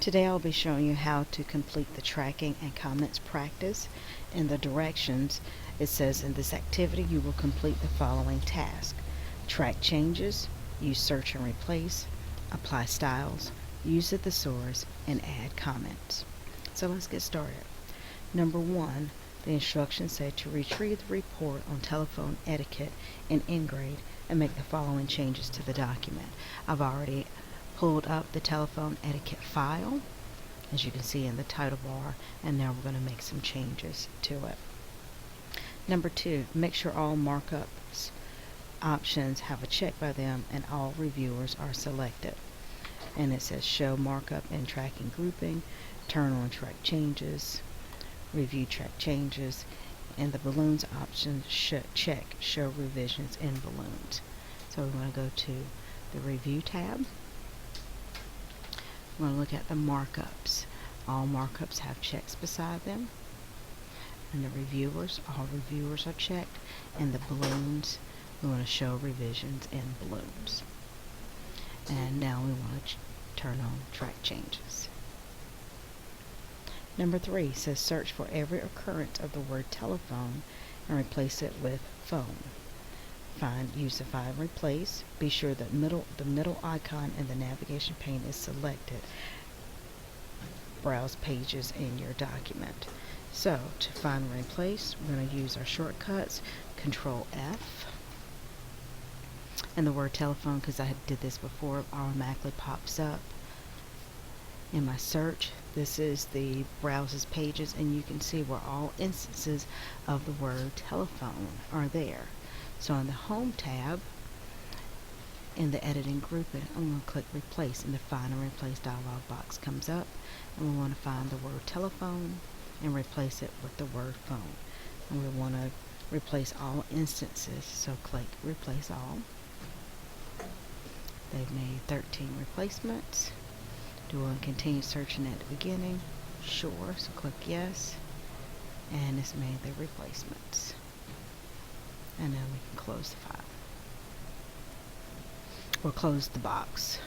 Today I'll be showing you how to complete the tracking and comments practice. In the directions, it says in this activity you will complete the following task: track changes, use search and replace, apply styles, use a thesaurus, and add comments. So let's get started. Number 1, the instructions say to retrieve the report on telephone etiquette in Ingrade and make the following changes to the document. I've already pulled up the telephone etiquette file, as you can see in the title bar, and now we're going to make some changes to it. Number 2, make sure all markups options have a check by them and all reviewers are selected. And it says show markup in tracking grouping, turn on track changes, review track changes, and the balloons option check show revisions in balloons. So we're going to go to the review tab. We're going to look at the markups. All markups have checks beside them. And the reviewers, all reviewers are checked. And the balloons, we want to show revisions in balloons. And now we want to turn on track changes. Number 3 says search for every occurrence of the word telephone and replace it with phone. Use the find and replace. Be sure that the middle icon in the navigation pane is selected. Browse pages in your document. So to find and replace, we're going to use our shortcuts, Control F. And the word telephone, because I did this before, automatically pops up in my search. This is the browses pages, and you can see where all instances of the word telephone are there. So on the Home tab, in the editing grouping, I'm going to click replace, and the find and replace dialog box comes up, and we want to find the word telephone and replace it with the word phone. And we want to replace all instances, so click replace all. They've made 13 replacements. Do we want to continue searching at the beginning? Sure, so click yes, and it's made the replacements. And then we can close the file. Or close the box.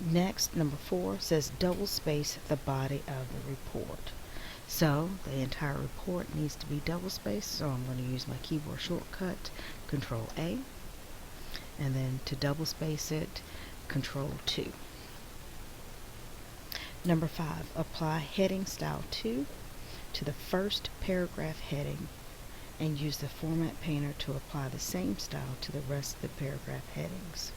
Next, number 4 says double space the body of the report. So the entire report needs to be double spaced, so I'm going to use my keyboard shortcut, Control A. And then to double space it, Control 2. Number 5, apply heading style 2 to the first paragraph heading and use the format painter to apply the same style to the rest of the paragraph headings.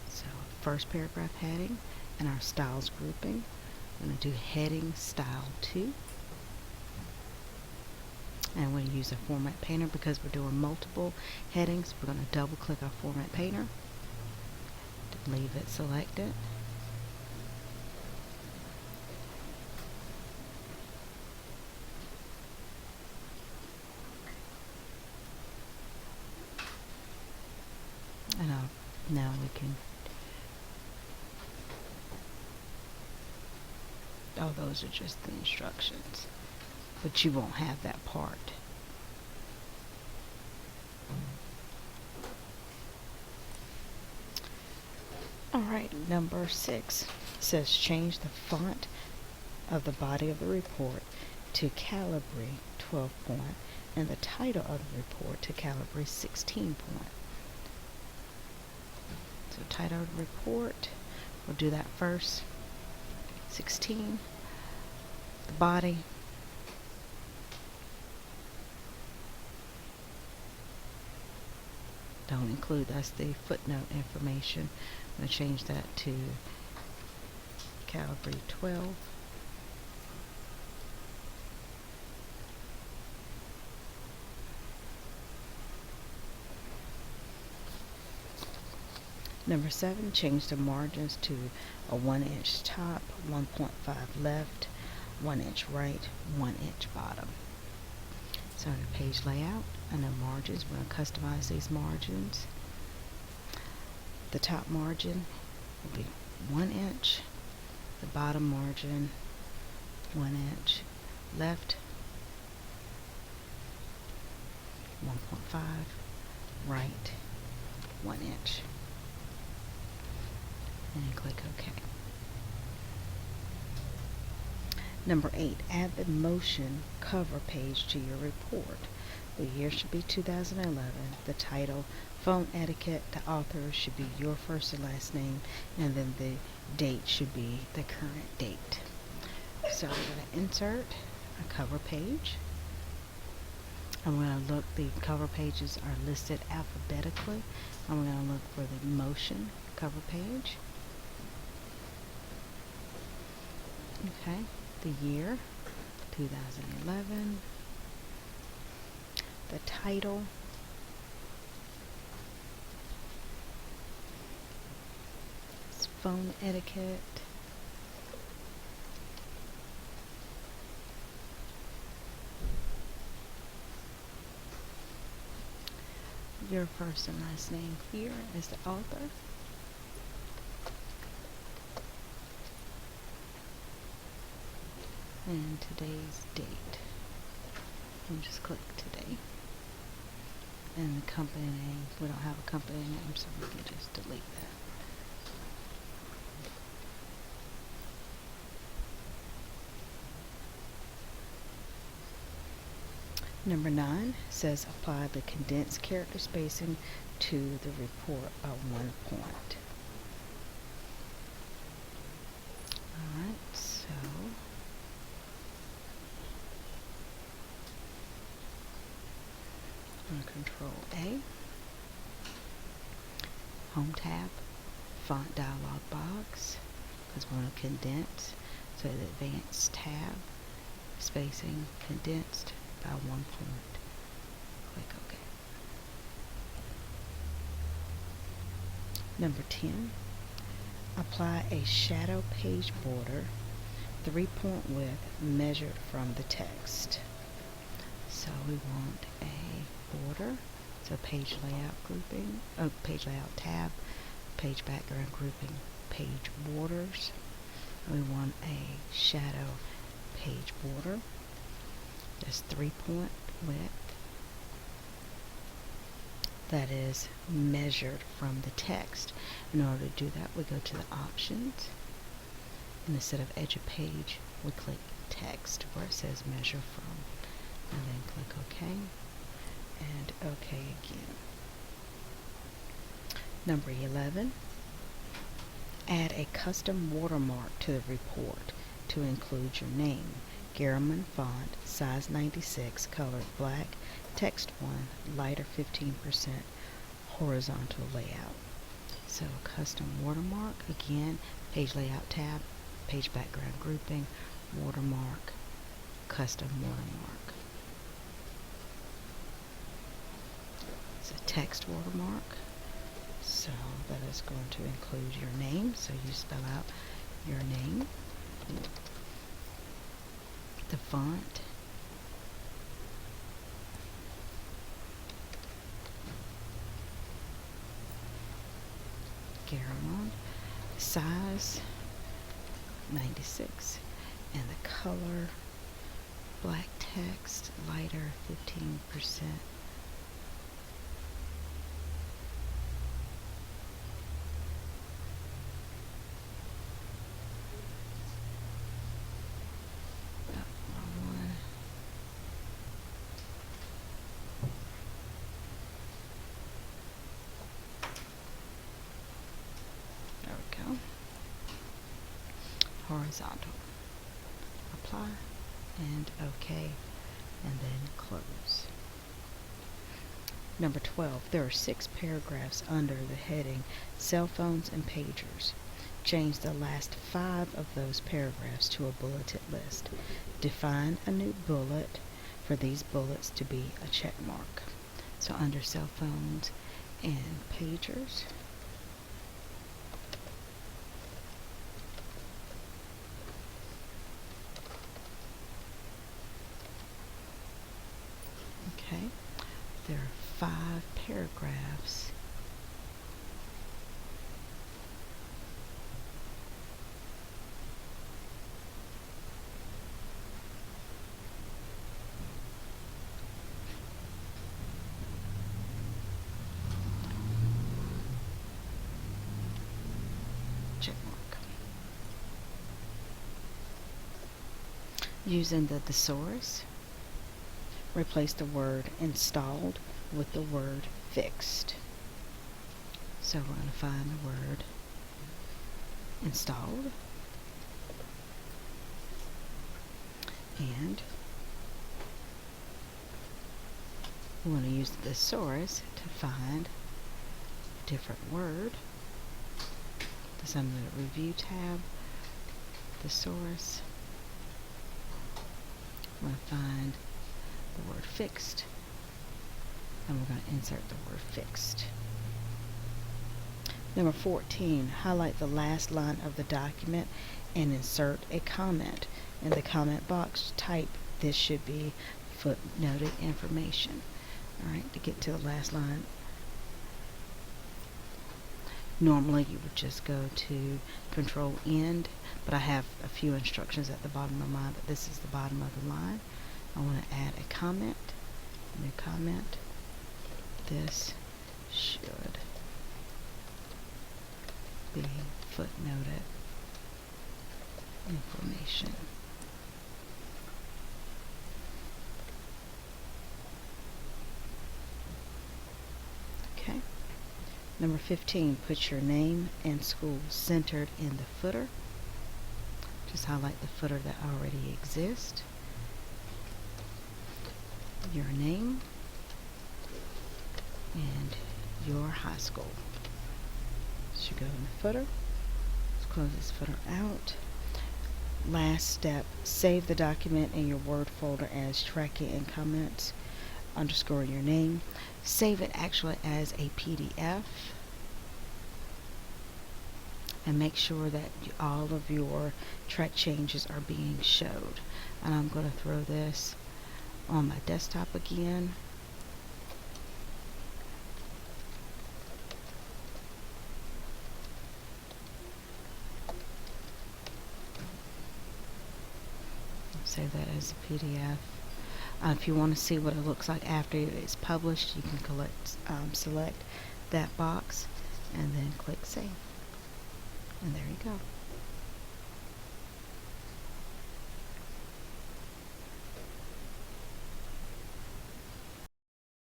So first paragraph heading and our styles grouping, I'm going to do heading style 2. And we're going to use a format painter because we're doing multiple headings. We're going to double click our format painter to leave it selected. And now we can, oh, those are just the instructions, but you won't have that part. Alright, number 6 says change the font of the body of the report to Calibri 12 point and the title of the report to Calibri 16 point. So title of the report, we'll do that first. 16, the body, don't include, that's the footnote information. I'm going to change that to Calibri 12. Number 7, change the margins to a 1 inch top, 1.5 left, 1 inch right, 1 inch bottom. So the page layout and the margins, we're going to customize these margins. The top margin will be 1 inch, the bottom margin 1 inch, left 1.5, right 1 inch. And click OK. Number 8, add the motion cover page to your report. The year should be 2011. The title, phone etiquette, the author should be your first and last name, and then the date should be the current date. So I'm going to insert a cover page. I'm going to look, the cover pages are listed alphabetically. I'm going to look for the motion cover page. Okay, the year, 2011. The title, it's phone etiquette. Your first and last name here is the author. And today's date. And just click today. And the company name, we don't have a company name, so we can just delete that. Number 9 says apply the condensed character spacing to the report by 1 point. Alright, so I'm going to Control A, Home tab, Font dialog box, because we want to condense, so the Advanced tab, spacing condensed by 1 point. Click OK. Number 10, apply a shadow page border, 3-point width measured from the text. So we want a border, so page layout grouping, page layout tab, page background grouping, page borders. We want a shadow page border. That's 3-point width. That is measured from the text. In order to do that, we go to the options, and instead of edge of page, we click text where it says measure from, and then click OK, and OK again. Number 11, add a custom watermark to the report to include your name. Garamond font, size 96, colored black, text 1, lighter 15%, horizontal layout. So custom watermark, again, page layout tab, page background grouping, watermark, custom watermark. It's a text watermark, so that is going to include your name, so you spell out your name. The font, Garamond, size 96, and the color, black text, lighter 15%. Horizontal. Apply and OK, and then close. Number 12, there are 6 paragraphs under the heading Cell Phones and Pagers. Change the last 5 of those paragraphs to a bulleted list. Define a new bullet for these bullets to be a check mark. So under cell phones and pagers, there are 5 paragraphs check mark. Using the thesaurus, replace the word installed with the word fixed. So we're going to find the word installed, and we're going to use the thesaurus to find a different word. This under the review tab, thesaurus. We're going to find the word fixed, and we're going to insert the word fixed. Number 14, highlight the last line of the document and insert a comment. In the comment box, type "this should be footnoted information." Alright, to get to the last line, normally you would just go to Control End, but I have a few instructions at the bottom of mine, but this is the bottom of the line. I want to add a comment, new comment. This should be footnoted information. Okay. Number 15, put your name and school centered in the footer. Just highlight the footer that already exists. Your name and your high school should go in the footer. Let's close this footer out. Last step, save the document in your Word folder as tracking and comments underscore your name. Save it actually as a PDF, and make sure that all of your track changes are being showed. And I'm going to throw this on my desktop again. Save that as a PDF. If you want to see what it looks like after it's published, you can select that box and then click Save. And there you go.